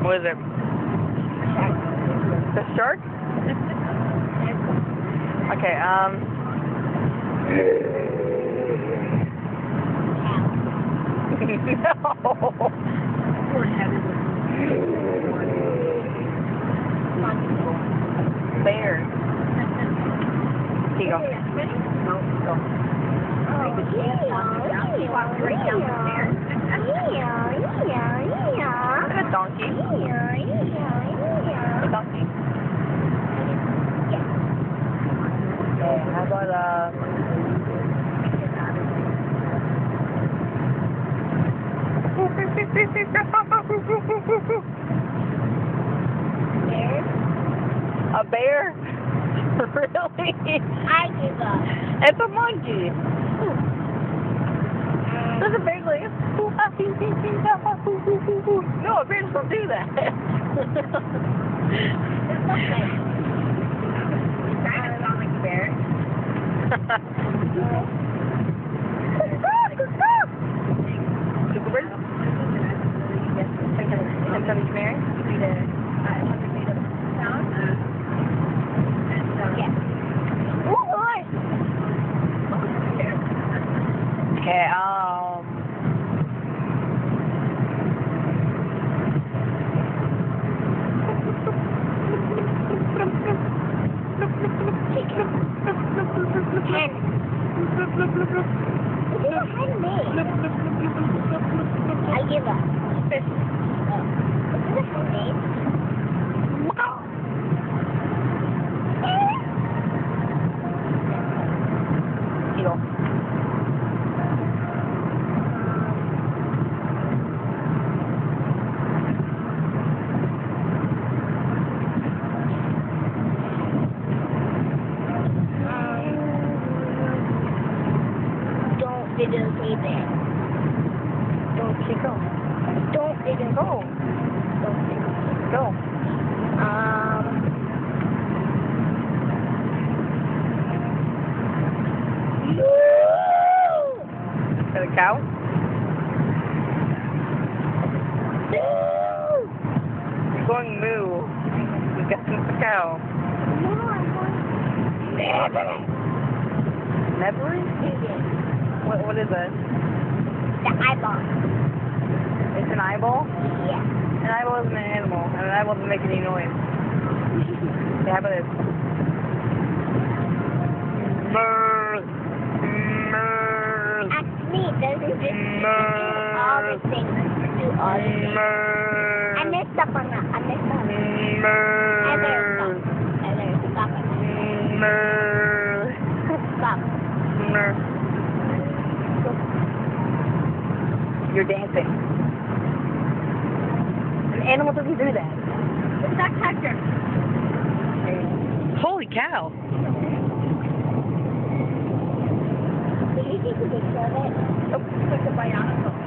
What is it? The shark? Okay, no. Bear. Here you go. No, go. Look at a donkey. A donkey. Okay, how about a bear? Really? I give up. It's a monkey. There's a bear like, no, bears don't do that. It's okay. It kind of sounds like a bear. Super bird? And Tony Canary? Okay, I give up. fish. What's the full name? Eagle. Don't videotape it. Don't keep going. Don't videotape Go. it. Don't videotape it. Go. Is that a cow? You're going moo. You got the cow. No, I'm going. Nevery? What is it? The eyeball. It's an eyeball? Yeah. An eyeball isn't an animal, and an eyeball doesn't make any noise. Okay, how about this? Murr. Murr. Actually, it doesn't just do all the things. Do all the things. I messed up on that. I messed up. And there's stop. And there's stop. Stop. You're dancing. An animal doesn't do that. It's not Hector. Holy cow. Did you take a picture of it? Nope. It's like a bionicle.